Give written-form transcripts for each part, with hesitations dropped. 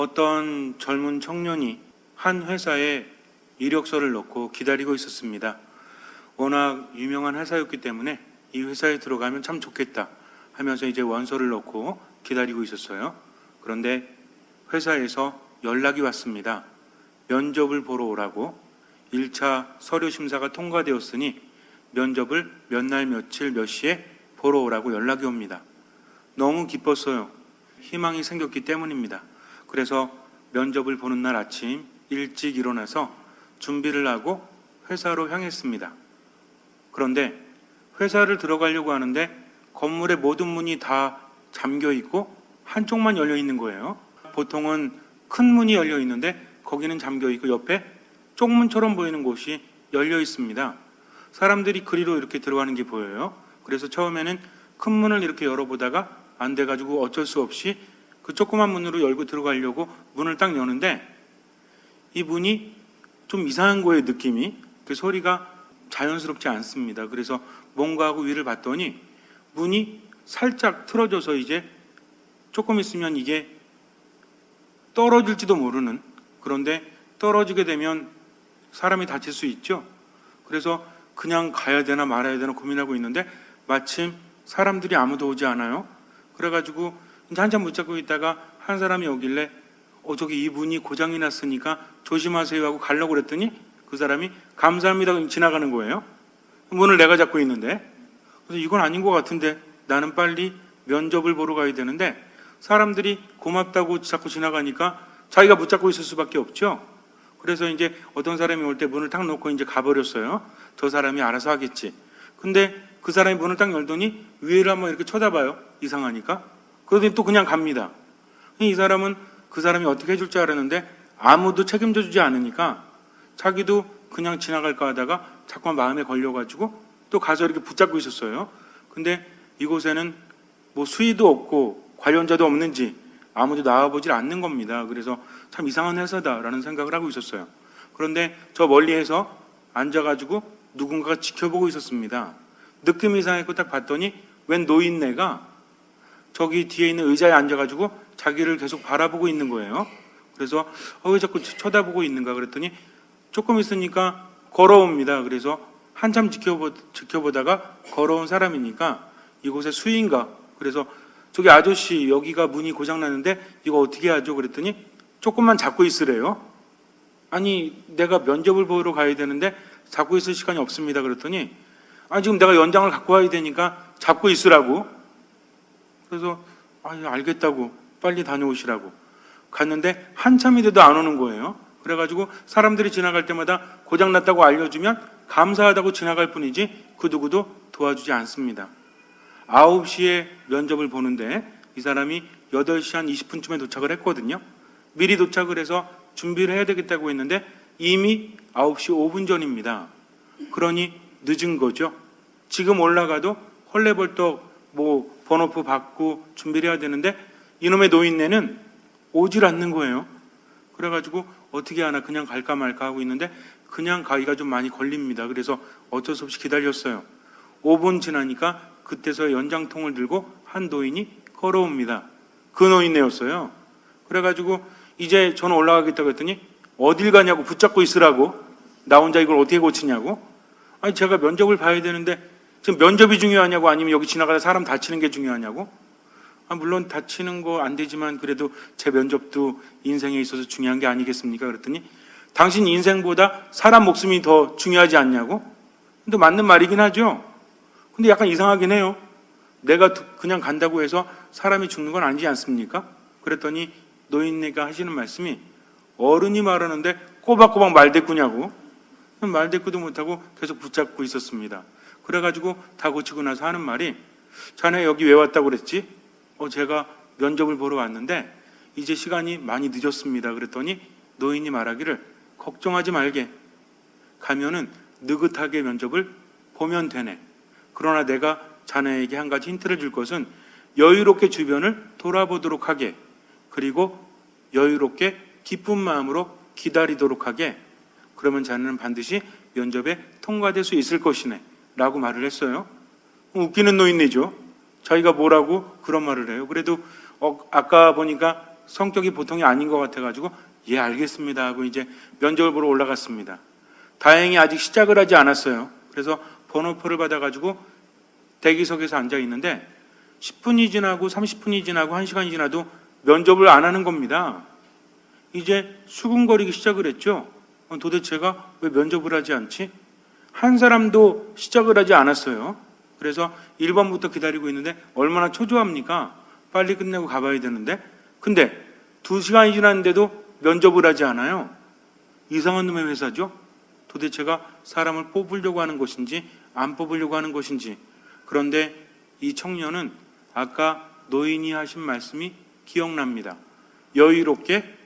어떤 젊은 청년이 한 회사에 이력서를 넣고 기다리고 있었습니다. 워낙 유명한 회사였기 때문에 이 회사에 들어가면 참 좋겠다 하면서 이제 원서를 넣고 기다리고 있었어요. 그런데 회사에서 연락이 왔습니다. 면접을 보러 오라고. 1차 서류 심사가 통과되었으니 면접을 몇 날 며칠 몇 시에 보러 오라고 연락이 옵니다. 너무 기뻤어요. 희망이 생겼기 때문입니다. 그래서 면접을 보는 날 아침 일찍 일어나서 준비를 하고 회사로 향했습니다. 그런데 회사를 들어가려고 하는데 건물의 모든 문이 다 잠겨 있고 한쪽만 열려 있는 거예요. 보통은 큰 문이 열려 있는데 거기는 잠겨 있고 옆에 쪽문처럼 보이는 곳이 열려 있습니다. 사람들이 그리로 이렇게 들어가는 게 보여요. 그래서 처음에는 큰 문을 이렇게 열어보다가 안 돼가지고 어쩔 수 없이 그 조그만 문으로 열고 들어가려고 문을 딱 여는데 이 문이 좀 이상한 거예요. 느낌이. 그 소리가 자연스럽지 않습니다. 그래서 뭔가 하고 위를 봤더니 문이 살짝 틀어져서 이제 조금 있으면 이게 떨어질지도 모르는, 그런데 떨어지게 되면 사람이 다칠 수 있죠. 그래서 그냥 가야 되나 말아야 되나 고민하고 있는데 마침 사람들이 아무도 오지 않아요. 그래가지고 이제 한참 붙잡고 있다가 한 사람이 오길래 저기 이 문이 고장이 났으니까 조심하세요 하고 가려고 그랬더니 그 사람이 감사합니다 지나가는 거예요. 문을 내가 잡고 있는데. 그래서 이건 아닌 것 같은데 나는 빨리 면접을 보러 가야 되는데 사람들이 고맙다고 자꾸 지나가니까 자기가 붙잡고 있을 수밖에 없죠. 그래서 이제 어떤 사람이 올 때 문을 탁 놓고 이제 가버렸어요. 저 사람이 알아서 하겠지. 근데 그 사람이 문을 딱 열더니 위를 한번 이렇게 쳐다봐요. 이상하니까. 그러더니 또 그냥 갑니다. 이 사람은 그 사람이 어떻게 해줄 줄 알았는데 아무도 책임져 주지 않으니까 자기도 그냥 지나갈까 하다가 자꾸만 마음에 걸려가지고 또 가서 이렇게 붙잡고 있었어요. 근데 이곳에는 뭐 수의도 없고 관련자도 없는지 아무도 나와보질 않는 겁니다. 그래서 참 이상한 회사다라는 생각을 하고 있었어요. 그런데 저 멀리에서 앉아가지고 누군가가 지켜보고 있었습니다. 느낌이 이상했고 딱 봤더니 웬 노인네가 저기 뒤에 있는 의자에 앉아가지고 자기를 계속 바라보고 있는 거예요. 그래서 왜 자꾸 쳐다보고 있는가 그랬더니 조금 있으니까 걸어옵니다. 그래서 한참 지켜보다가 걸어온 사람이니까 이곳의 수인가. 그래서 저기 아저씨 여기가 문이 고장났는데 이거 어떻게 하죠? 그랬더니 조금만 잡고 있으래요. 아니 내가 면접을 보러 가야 되는데 잡고 있을 시간이 없습니다. 그랬더니 지금 내가 연장을 갖고 와야 되니까 잡고 있으라고. 그래서 알겠다고 빨리 다녀오시라고 갔는데 한참이 돼도 안 오는 거예요. 그래가지고 사람들이 지나갈 때마다 고장났다고 알려주면 감사하다고 지나갈 뿐이지 그 누구도 도와주지 않습니다. 9시에 면접을 보는데 이 사람이 8시 한 20분쯤에 도착을 했거든요. 미리 도착을 해서 준비를 해야 되겠다고 했는데 이미 9시 5분 전입니다. 그러니 늦은 거죠. 지금 올라가도 헐레벌떡 뭐 번호표 받고 준비를 해야 되는데 이놈의 노인네는 오질 않는 거예요. 그래가지고 어떻게 하나 그냥 갈까 말까 하고 있는데 그냥 가기가 좀 많이 걸립니다. 그래서 어쩔 수 없이 기다렸어요. 5분 지나니까 그때서 연장통을 들고 한 노인이 걸어옵니다. 그 노인네였어요. 그래가지고 이제 저는 올라가겠다고 했더니 어딜 가냐고 붙잡고 있으라고. 나 혼자 이걸 어떻게 고치냐고. 제가 면접을 봐야 되는데 지금 면접이 중요하냐고 아니면 여기 지나가다 사람 다치는 게 중요하냐고. 물론 다치는 거 안 되지만 그래도 제 면접도 인생에 있어서 중요한 게 아니겠습니까? 그랬더니 당신 인생보다 사람 목숨이 더 중요하지 않냐고. 근데 맞는 말이긴 하죠. 근데 약간 이상하긴 해요. 내가 그냥 간다고 해서 사람이 죽는 건 아니지 않습니까? 그랬더니 노인네가 하시는 말씀이 어른이 말하는데 꼬박꼬박 말대꾸냐고. 말대꾸도 못하고 계속 붙잡고 있었습니다. 그래가지고 다 고치고 나서 하는 말이 자네 여기 왜 왔다고 그랬지? 제가 면접을 보러 왔는데 이제 시간이 많이 늦었습니다. 그랬더니 노인이 말하기를 걱정하지 말게. 가면은 느긋하게 면접을 보면 되네. 그러나 내가 자네에게 한 가지 힌트를 줄 것은 여유롭게 주변을 돌아보도록 하게, 그리고 여유롭게 기쁜 마음으로 기다리도록 하게. 그러면 자네는 반드시 면접에 통과될 수 있을 것이네 라고 말을 했어요. 웃기는 노인네죠. 자기가 뭐라고 그런 말을 해요. 그래도 아까 보니까 성격이 보통이 아닌 것 같아가지고 예 알겠습니다 하고 이제 면접을 보러 올라갔습니다. 다행히 아직 시작을 하지 않았어요. 그래서 번호표를 받아가지고 대기석에서 앉아 있는데 10분이 지나고 30분이 지나고 1시간이 지나도 면접을 안 하는 겁니다. 이제 수군거리기 시작을 했죠. 도대체 제가 왜 면접을 하지 않지? 한 사람도 시작을 하지 않았어요. 그래서 1번부터 기다리고 있는데 얼마나 초조합니까? 빨리 끝내고 가봐야 되는데. 근데 2시간이 지났는데도 면접을 하지 않아요. 이상한 놈의 회사죠. 도대체가 사람을 뽑으려고 하는 것인지 안 뽑으려고 하는 것인지. 그런데 이 청년은 아까 노인이 하신 말씀이 기억납니다. 여유롭게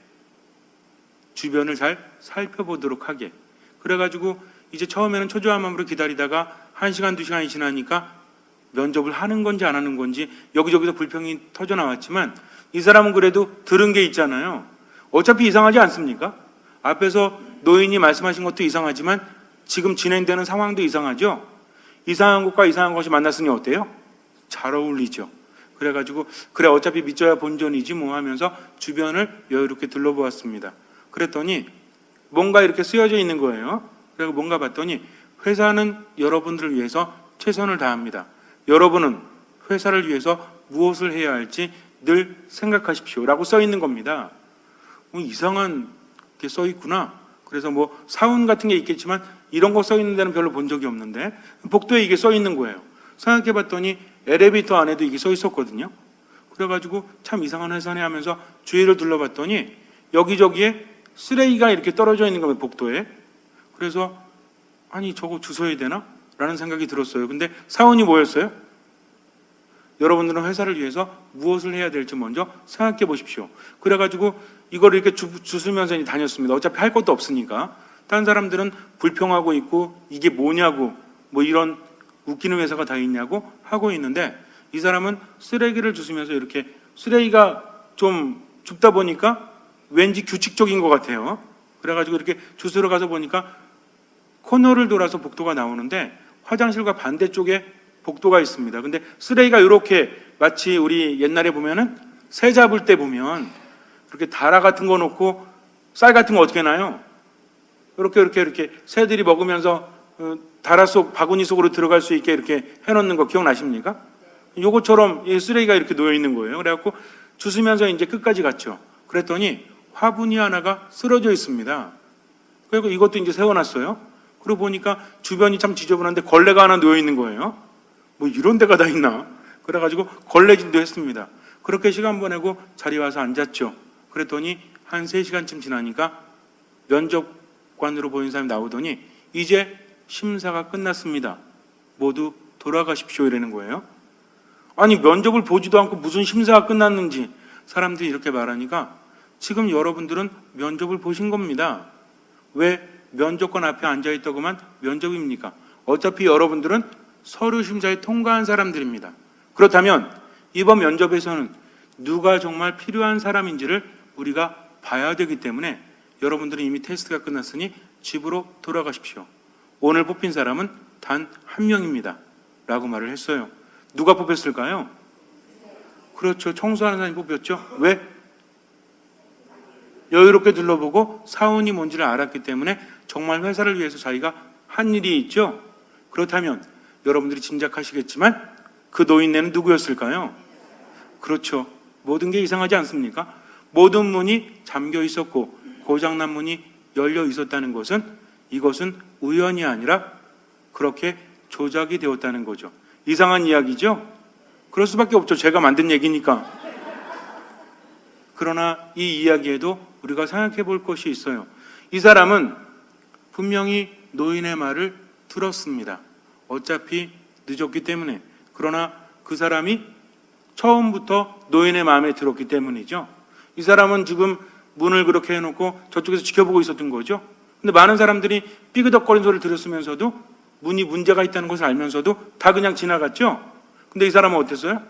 주변을 잘 살펴보도록 하게. 그래가지고 이제 처음에는 초조한 마음으로 기다리다가 1시간, 2시간이 지나니까 면접을 하는 건지 안 하는 건지 여기저기서 불평이 터져 나왔지만 이 사람은 그래도 들은 게 있잖아요. 어차피 이상하지 않습니까? 앞에서 노인이 말씀하신 것도 이상하지만 지금 진행되는 상황도 이상하죠? 이상한 것과 이상한 것이 만났으니 어때요? 잘 어울리죠. 그래가지고 그래 어차피 믿져야 본전이지 뭐 하면서 주변을 여유롭게 둘러보았습니다. 그랬더니 뭔가 이렇게 쓰여져 있는 거예요. 그리고 뭔가 봤더니 회사는 여러분들을 위해서 최선을 다합니다. 여러분은 회사를 위해서 무엇을 해야 할지 늘 생각하십시오 라고 써 있는 겁니다. 이상한 게 써 있구나. 그래서 뭐 사운 같은 게 있겠지만 이런 거 써 있는 데는 별로 본 적이 없는데 복도에 이게 써 있는 거예요. 생각해 봤더니 엘리베이터 안에도 이게 써 있었거든요. 그래가지고 참 이상한 회사네 하면서 주위를 둘러봤더니 여기저기에 쓰레기가 이렇게 떨어져 있는 거예요, 복도에. 그래서 아니 저거 주워야 되나? 라는 생각이 들었어요. 근데 사원이 뭐였어요? 여러분들은 회사를 위해서 무엇을 해야 될지 먼저 생각해 보십시오. 그래가지고 이걸 이렇게 주스면서 다녔습니다. 어차피 할 것도 없으니까. 다른 사람들은 불평하고 있고 이게 뭐냐고 뭐 이런 웃기는 회사가 다 있냐고 하고 있는데 이 사람은 쓰레기를 주스면서 이렇게 쓰레기가 좀 줍다 보니까 왠지 규칙적인 것 같아요. 그래가지고 이렇게 주스러 가서 보니까 코너를 돌아서 복도가 나오는데 화장실과 반대쪽에 복도가 있습니다. 근데 쓰레기가 이렇게 마치 우리 옛날에 보면은 새 잡을 때 보면 이렇게 다라 같은 거 놓고 쌀 같은 거 어떻게 나요? 이렇게 새들이 먹으면서 다라 속 바구니 속으로 들어갈 수 있게 이렇게 해놓는 거 기억나십니까? 요것처럼 쓰레기가 이렇게 놓여 있는 거예요. 그래갖고 주스면서 이제 끝까지 갔죠. 그랬더니 화분이 하나가 쓰러져 있습니다. 그리고 이것도 이제 세워놨어요. 그러고 보니까 주변이 참 지저분한데 걸레가 하나 놓여 있는 거예요. 뭐 이런 데가 다 있나? 그래가지고 걸레질도 했습니다. 그렇게 시간 보내고 자리 와서 앉았죠. 그랬더니 한 3시간쯤 지나니까 면접관으로 보인 사람이 나오더니 이제 심사가 끝났습니다. 모두 돌아가십시오 이러는 거예요. 아니 면접을 보지도 않고 무슨 심사가 끝났는지 사람들이 이렇게 말하니까 지금 여러분들은 면접을 보신 겁니다. 왜 면접관 앞에 앉아있다고만 면접입니까? 어차피 여러분들은 서류 심사에 통과한 사람들입니다. 그렇다면 이번 면접에서는 누가 정말 필요한 사람인지를 우리가 봐야 되기 때문에 여러분들은 이미 테스트가 끝났으니 집으로 돌아가십시오. 오늘 뽑힌 사람은 단 1명입니다. 라고 말을 했어요. 누가 뽑혔을까요? 그렇죠. 청소하는 사람이 뽑혔죠. 왜? 여유롭게 둘러보고 사원이 뭔지를 알았기 때문에 정말 회사를 위해서 자기가 한 일이 있죠. 그렇다면 여러분들이 짐작하시겠지만 그 노인네는 누구였을까요? 그렇죠. 모든 게 이상하지 않습니까? 모든 문이 잠겨 있었고 고장난 문이 열려 있었다는 것은 이것은 우연이 아니라 그렇게 조작이 되었다는 거죠. 이상한 이야기죠? 그럴 수밖에 없죠. 제가 만든 얘기니까. 그러나 이 이야기에도 우리가 생각해 볼 것이 있어요. 이 사람은 분명히 노인의 말을 들었습니다. 어차피 늦었기 때문에. 그러나 그 사람이 처음부터 노인의 마음에 들었기 때문이죠. 이 사람은 지금 문을 그렇게 해놓고 저쪽에서 지켜보고 있었던 거죠. 근데 많은 사람들이 삐그덕거리는 소리를 들었으면서도 문이 문제가 있다는 것을 알면서도 다 그냥 지나갔죠. 근데 이 사람은 어땠어요?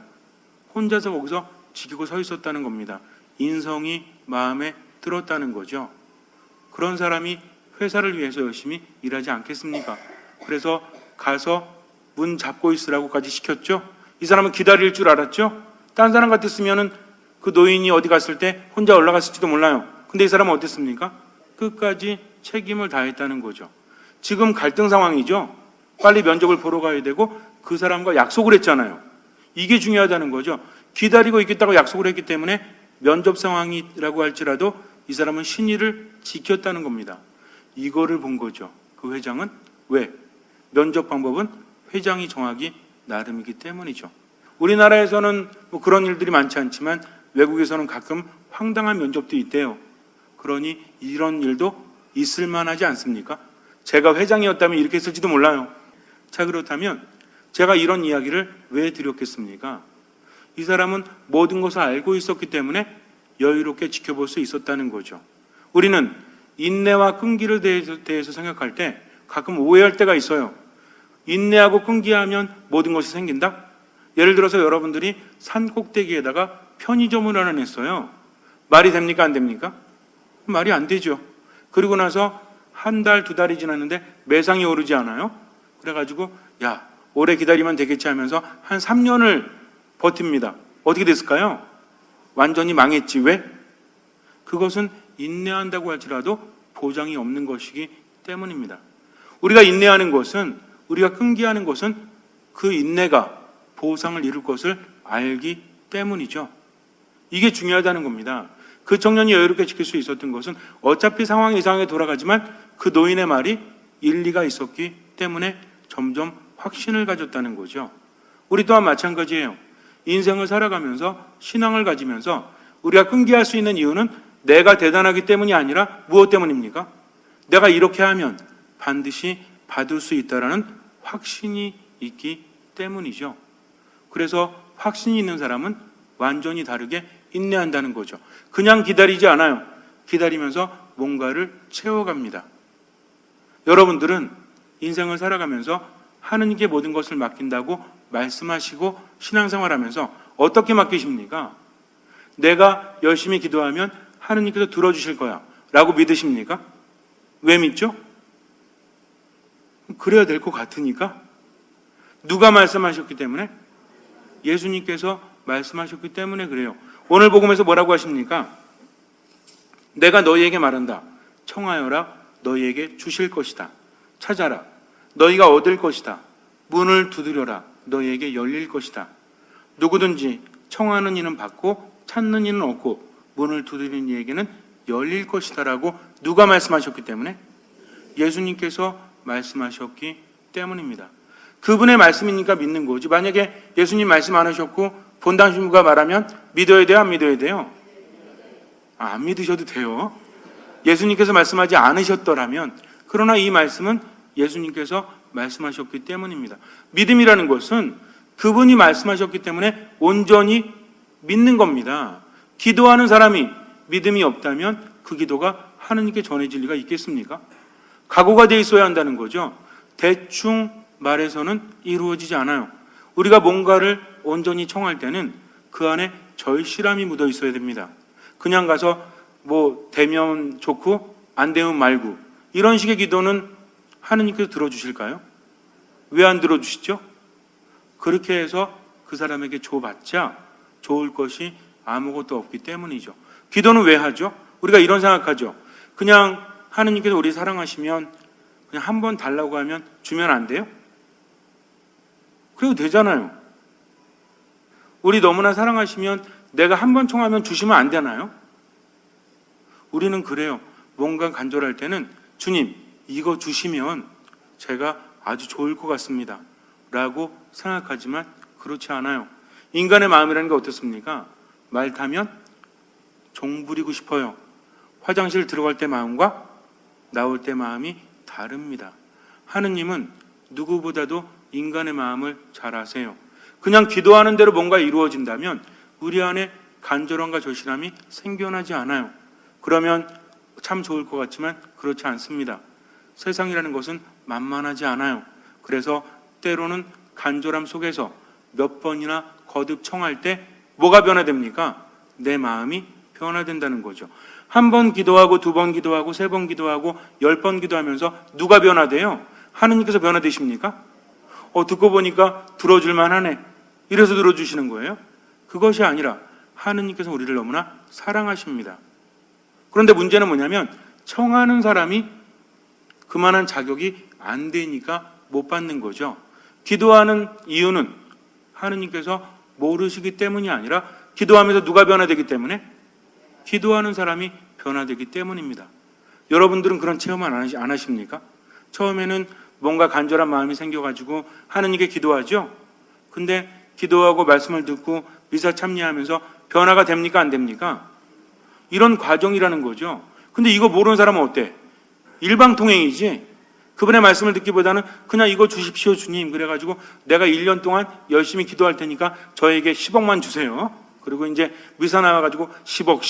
혼자서 거기서 지키고 서 있었다는 겁니다. 인성이 마음에 들었다는 거죠. 그런 사람이 회사를 위해서 열심히 일하지 않겠습니까? 그래서 가서 문 잡고 있으라고까지 시켰죠. 이 사람은 기다릴 줄 알았죠. 딴 사람 같았으면은 그 노인이 어디 갔을 때 혼자 올라갔을지도 몰라요. 근데 이 사람은 어땠습니까? 끝까지 책임을 다했다는 거죠. 지금 갈등 상황이죠. 빨리 면접을 보러 가야 되고 그 사람과 약속을 했잖아요. 이게 중요하다는 거죠. 기다리고 있겠다고 약속을 했기 때문에 면접 상황이라고 할지라도 이 사람은 신의를 지켰다는 겁니다. 이거를 본 거죠. 그 회장은 왜? 면접 방법은 회장이 정하기 나름이기 때문이죠. 우리나라에서는 뭐 그런 일들이 많지 않지만 외국에서는 가끔 황당한 면접도 있대요. 그러니 이런 일도 있을 만하지 않습니까? 제가 회장이었다면 이렇게 했을지도 몰라요. 자, 그렇다면 제가 이런 이야기를 왜 드렸겠습니까? 이 사람은 모든 것을 알고 있었기 때문에 여유롭게 지켜볼 수 있었다는 거죠. 우리는 인내와 끈기를 대해서 생각할 때 가끔 오해할 때가 있어요. 인내하고 끈기하면 모든 것이 생긴다? 예를 들어서 여러분들이 산 꼭대기에다가 편의점을 하나 냈어요. 말이 됩니까? 안 됩니까? 말이 안 되죠. 그리고 나서 한 달, 두 달이 지났는데 매상이 오르지 않아요? 그래가지고 야, 오래 기다리면 되겠지 하면서 한 3년을 버팁니다. 어떻게 됐을까요? 완전히 망했지. 왜? 그것은 인내한다고 할지라도 보장이 없는 것이기 때문입니다. 우리가 인내하는 것은, 우리가 끈기하는 것은 그 인내가 보상을 이룰 것을 알기 때문이죠. 이게 중요하다는 겁니다. 그 청년이 여유롭게 지킬 수 있었던 것은 어차피 상황이 이상하게 돌아가지만 그 노인의 말이 일리가 있었기 때문에 점점 확신을 가졌다는 거죠. 우리 또한 마찬가지예요. 인생을 살아가면서 신앙을 가지면서 우리가 끈기할 수 있는 이유는 내가 대단하기 때문이 아니라 무엇 때문입니까? 내가 이렇게 하면 반드시 받을 수 있다라는 확신이 있기 때문이죠. 그래서 확신이 있는 사람은 완전히 다르게 인내한다는 거죠. 그냥 기다리지 않아요. 기다리면서 뭔가를 채워갑니다. 여러분들은 인생을 살아가면서 하느님께 모든 것을 맡긴다고 말씀하시고 신앙생활하면서 어떻게 맡기십니까? 내가 열심히 기도하면 하느님께서 들어주실 거야 라고 믿으십니까? 왜 믿죠? 그래야 될 것 같으니까. 누가 말씀하셨기 때문에? 예수님께서 말씀하셨기 때문에 그래요. 오늘 복음에서 뭐라고 하십니까? 내가 너희에게 말한다. 청하여라. 너희에게 주실 것이다. 찾아라. 너희가 얻을 것이다. 문을 두드려라. 너희에게 열릴 것이다. 누구든지 청하는 이는 받고 찾는 이는 얻고 문을 두드리는 이에게는 열릴 것이다 라고 누가 말씀하셨기 때문에? 예수님께서 말씀하셨기 때문입니다. 그분의 말씀이니까 믿는 거지. 만약에 예수님 말씀 안 하셨고 본당 신부가 말하면 믿어야 돼요? 안 믿어야 돼요? 안 믿으셔도 돼요. 예수님께서 말씀하지 않으셨더라면. 그러나 이 말씀은 예수님께서 말씀하셨기 때문입니다. 믿음이라는 것은 그분이 말씀하셨기 때문에 온전히 믿는 겁니다. 기도하는 사람이 믿음이 없다면 그 기도가 하느님께 전해질 리가 있겠습니까? 각오가 돼 있어야 한다는 거죠. 대충 말해서는 이루어지지 않아요. 우리가 뭔가를 온전히 청할 때는 그 안에 절실함이 묻어 있어야 됩니다. 그냥 가서 뭐 되면 좋고 안 되면 말고 이런 식의 기도는 하느님께서 들어주실까요? 왜 안 들어주시죠? 그렇게 해서 그 사람에게 줘봤자 좋을 것이 아무것도 없기 때문이죠. 기도는 왜 하죠? 우리가 이런 생각하죠. 그냥 하느님께서 우리 사랑하시면 그냥 한 번 달라고 하면 주면 안 돼요? 그래도 되잖아요. 우리 너무나 사랑하시면 내가 한 번 청하면 주시면 안 되나요? 우리는 그래요. 뭔가 간절할 때는 주님 이거 주시면 제가 아주 좋을 것 같습니다 라고 생각하지만 그렇지 않아요. 인간의 마음이라는 게 어떻습니까? 말 타면 종 부리고 싶어요. 화장실 들어갈 때 마음과 나올 때 마음이 다릅니다. 하느님은 누구보다도 인간의 마음을 잘 아세요. 그냥 기도하는 대로 뭔가 이루어진다면 우리 안에 간절함과 절실함이 생겨나지 않아요. 그러면 참 좋을 것 같지만 그렇지 않습니다. 세상이라는 것은 만만하지 않아요. 그래서 때로는 간절함 속에서 몇 번이나 거듭 청할 때 뭐가 변화됩니까? 내 마음이 변화된다는 거죠. 한 번 기도하고 두 번 기도하고 세 번 기도하고 10번 기도하면서 누가 변화돼요? 하느님께서 변화되십니까? 듣고 보니까 들어줄만 하네. 이래서 들어주시는 거예요? 그것이 아니라 하느님께서 우리를 너무나 사랑하십니다. 그런데 문제는 뭐냐면 청하는 사람이 그만한 자격이 안 되니까 못 받는 거죠. 기도하는 이유는 하느님께서 모르시기 때문이 아니라 기도하면서 누가 변화되기 때문에? 기도하는 사람이 변화되기 때문입니다. 여러분들은 그런 체험 안 하십니까? 처음에는 뭔가 간절한 마음이 생겨가지고 하느님께 기도하죠. 근데 기도하고 말씀을 듣고 미사 참여하면서 변화가 됩니까? 안 됩니까? 이런 과정이라는 거죠. 근데 이거 모르는 사람은 어때? 일방통행이지. 그분의 말씀을 듣기보다는 그냥 이거 주십시오 주님, 그래가지고 내가 1년 동안 열심히 기도할 테니까 저에게 10억만 주세요. 그리고 이제 미사 나와가지고 10억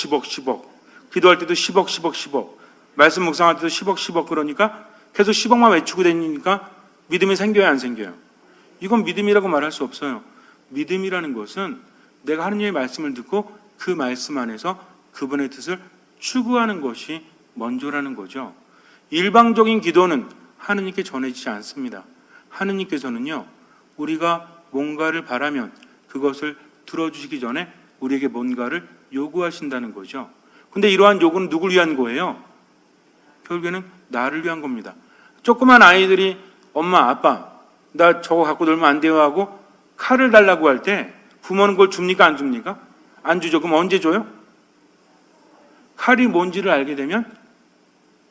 기도할 때도 10억 말씀 묵상할 때도 10억 그러니까 계속 10억만 외치고 다니니까 믿음이 생겨야 안 생겨요? 이건 믿음이라고 말할 수 없어요. 믿음이라는 것은 내가 하느님의 말씀을 듣고 그 말씀 안에서 그분의 뜻을 추구하는 것이 먼저라는 거죠. 일방적인 기도는 하느님께 전해지지 않습니다. 하느님께서는요, 우리가 뭔가를 바라면 그것을 들어주시기 전에 우리에게 뭔가를 요구하신다는 거죠. 근데 이러한 요구는 누굴 위한 거예요? 결국에는 나를 위한 겁니다. 조그만 아이들이 엄마, 아빠, 나 저거 갖고 놀면 안 돼요 하고 칼을 달라고 할 때 부모는 그걸 줍니까? 안 줍니까? 안 주죠. 그럼 언제 줘요? 칼이 뭔지를 알게 되면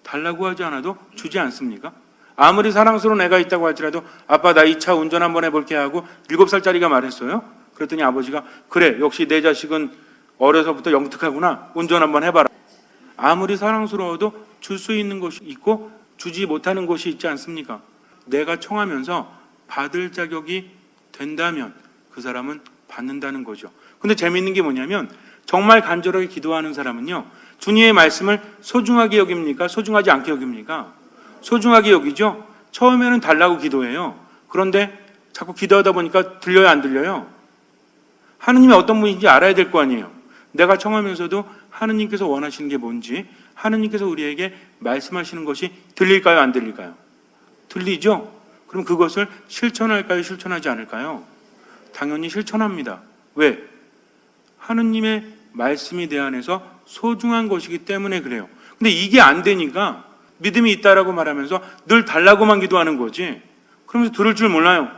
달라고 하지 않아도 주지 않습니까? 아무리 사랑스러운 애가 있다고 할지라도 아빠 나 이 차 운전 한번 해볼게 하고 7살짜리가 말했어요. 그랬더니 아버지가 그래 역시 내 자식은 어려서부터 영특하구나, 운전 한번 해봐라. 아무리 사랑스러워도 줄 수 있는 것이 있고 주지 못하는 것이 있지 않습니까? 내가 청하면서 받을 자격이 된다면 그 사람은 받는다는 거죠. 근데 재미있는 게 뭐냐면 정말 간절하게 기도하는 사람은요, 주님의 말씀을 소중하게 여깁니까? 소중하지 않게 여깁니까? 소중하게 여기죠. 처음에는 달라고 기도해요. 그런데 자꾸 기도하다 보니까 들려요, 안 들려요? 하느님이 어떤 분인지 알아야 될 거 아니에요. 내가 청하면서도 하느님께서 원하시는 게 뭔지, 하느님께서 우리에게 말씀하시는 것이 들릴까요, 안 들릴까요? 들리죠? 그럼 그것을 실천할까요, 실천하지 않을까요? 당연히 실천합니다. 왜? 하느님의 말씀이 내 안에서 소중한 것이기 때문에 그래요. 근데 이게 안 되니까 믿음이 있다라고 말하면서 늘 달라고만 기도하는 거지. 그러면서 들을 줄 몰라요.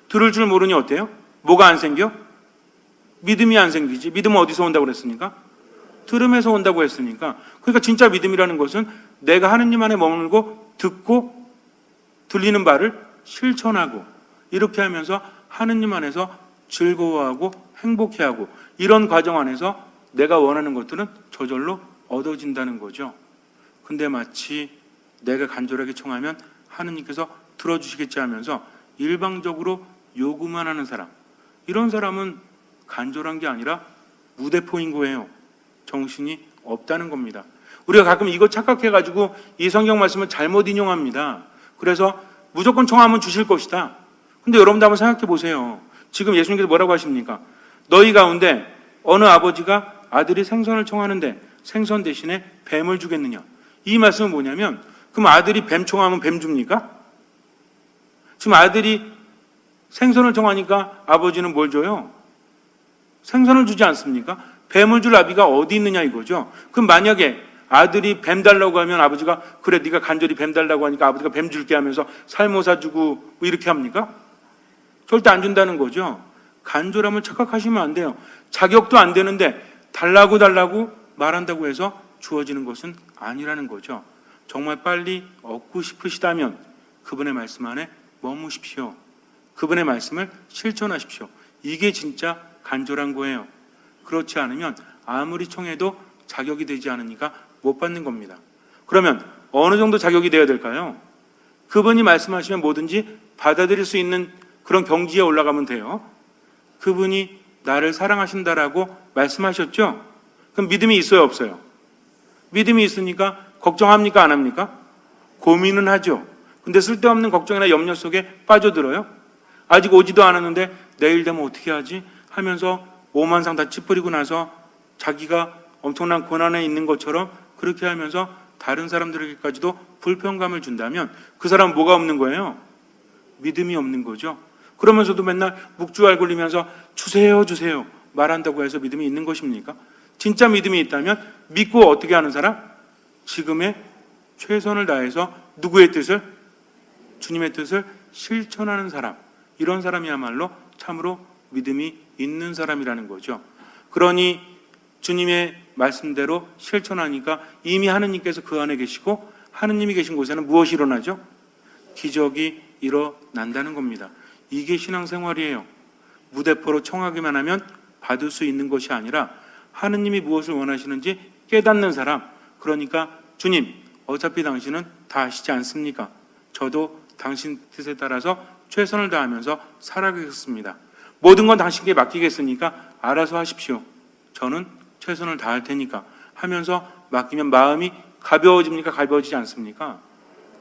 들을 줄 모르니 어때요? 뭐가 안 생겨? 믿음이 안 생기지. 믿음은 어디서 온다고 그랬습니까? 들음에서 온다고 했으니까. 그러니까 진짜 믿음이라는 것은 내가 하느님 안에 머물고 듣고 들리는 바를 실천하고 이렇게 하면서 하느님 안에서 즐거워하고 행복해하고 이런 과정 안에서 내가 원하는 것들은 저절로 얻어진다는 거죠. 근데 마치 내가 간절하게 청하면 하느님께서 들어주시겠지 하면서 일방적으로 요구만 하는 사람, 이런 사람은 간절한 게 아니라 무대포인 거예요. 정신이 없다는 겁니다. 우리가 가끔 이거 착각해가지고 이 성경 말씀을 잘못 인용합니다. 그래서 무조건 청하면 주실 것이다. 근데 여러분도 한번 생각해 보세요. 지금 예수님께서 뭐라고 하십니까? 너희 가운데 어느 아버지가 아들이 생선을 청하는데 생선 대신에 뱀을 주겠느냐? 이 말씀은 뭐냐면 그럼 아들이 뱀 청하면 뱀 줍니까? 지금 아들이 생선을 청하니까 아버지는 뭘 줘요? 생선을 주지 않습니까? 뱀을 줄 아비가 어디 있느냐 이거죠. 그럼 만약에 아들이 뱀 달라고 하면 아버지가 그래 네가 간절히 뱀 달라고 하니까 아버지가 뱀 줄게 하면서 살모사 주고 뭐 이렇게 합니까? 절대 안 준다는 거죠. 간절함을 착각하시면 안 돼요. 자격도 안 되는데 달라고 말한다고 해서 주어지는 것은 아니라는 거죠. 정말 빨리 얻고 싶으시다면 그분의 말씀 안에 머무십시오. 그분의 말씀을 실천하십시오. 이게 진짜 간절한 거예요. 그렇지 않으면 아무리 청해도 자격이 되지 않으니까 못 받는 겁니다. 그러면 어느 정도 자격이 되어야 될까요? 그분이 말씀하시면 뭐든지 받아들일 수 있는 그런 경지에 올라가면 돼요. 그분이 나를 사랑하신다라고 말씀하셨죠? 그럼 믿음이 있어요, 없어요? 믿음이 있으니까 걱정합니까, 안 합니까? 고민은 하죠. 근데 쓸데없는 걱정이나 염려 속에 빠져들어요. 아직 오지도 않았는데 내일 되면 어떻게 하지? 하면서 오만상 다 찌푸리고 나서 자기가 엄청난 고난에 있는 것처럼 그렇게 하면서 다른 사람들에게까지도 불편감을 준다면 그 사람은 뭐가 없는 거예요? 믿음이 없는 거죠. 그러면서도 맨날 묵주알 굴리면서 주세요, 주세요. 말한다고 해서 믿음이 있는 것입니까? 진짜 믿음이 있다면 믿고 어떻게 하는 사람? 지금의 최선을 다해서 누구의 뜻을? 주님의 뜻을 실천하는 사람. 이런 사람이야말로 참으로 믿음이 있는 사람이라는 거죠. 그러니 주님의 말씀대로 실천하니까 이미 하느님께서 그 안에 계시고 하느님이 계신 곳에는 무엇이 일어나죠? 기적이 일어난다는 겁니다. 이게 신앙생활이에요. 무대포로 청하기만 하면 받을 수 있는 것이 아니라 하느님이 무엇을 원하시는지 깨닫는 사람. 그러니까 주님, 어차피 당신은 다 아시지 않습니까? 저도 당신 뜻에 따라서 최선을 다하면서 살아가겠습니다. 모든 건 당신께 맡기겠으니까 알아서 하십시오. 저는 최선을 다할 테니까 하면서 맡기면 마음이 가벼워집니까? 가벼워지지 않습니까?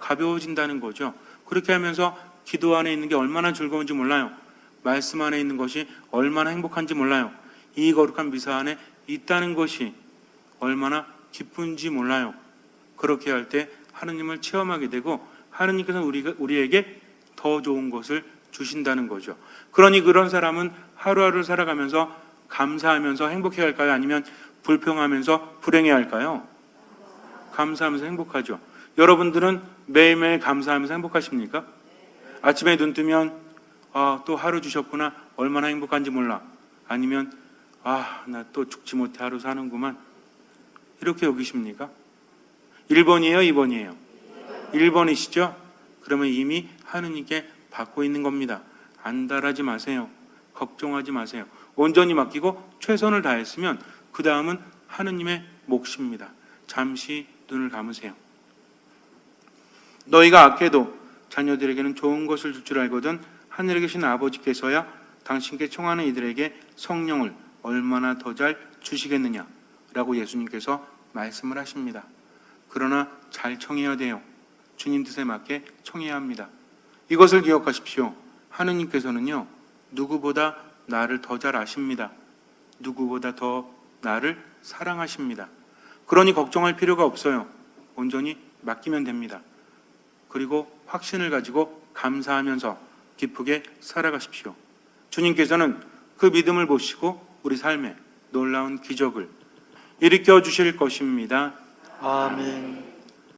가벼워진다는 거죠. 그렇게 하면서 기도 안에 있는 게 얼마나 즐거운지 몰라요. 말씀 안에 있는 것이 얼마나 행복한지 몰라요. 이 거룩한 미사 안에 있다는 것이 얼마나 기쁜지 몰라요. 그렇게 할 때 하느님을 체험하게 되고 하느님께서 우리에게 더 좋은 것을 주신다는 거죠. 그러니 그런 사람은 하루하루를 살아가면서 감사하면서 행복해 할까요? 아니면 불평하면서 불행해 할까요? 감사하면서 행복하죠. 여러분들은 매일매일 감사하면서 행복하십니까? 아침에 눈 뜨면 또 하루 주셨구나. 얼마나 행복한지 몰라. 아니면 나 또 죽지 못해 하루 사는구만. 이렇게 여기십니까? 1번이에요? 2번이에요? 1번이시죠? 그러면 이미 하느님께 받고 있는 겁니다. 안달하지 마세요. 걱정하지 마세요. 온전히 맡기고 최선을 다했으면 그 다음은 하느님의 몫입니다. 잠시 눈을 감으세요. 너희가 악해도 자녀들에게는 좋은 것을 줄 줄 알거든 하늘에 계신 아버지께서야 당신께 청하는 이들에게 성령을 얼마나 더 잘 주시겠느냐 라고 예수님께서 말씀을 하십니다. 그러나 잘 청해야 돼요. 주님 뜻에 맞게 청해야 합니다. 이것을 기억하십시오. 하느님께서는요, 누구보다 나를 더 잘 아십니다. 누구보다 더 나를 사랑하십니다. 그러니 걱정할 필요가 없어요. 온전히 맡기면 됩니다. 그리고 확신을 가지고 감사하면서 기쁘게 살아가십시오. 주님께서는 그 믿음을 보시고 우리 삶에 놀라운 기적을 일으켜 주실 것입니다. 아멘.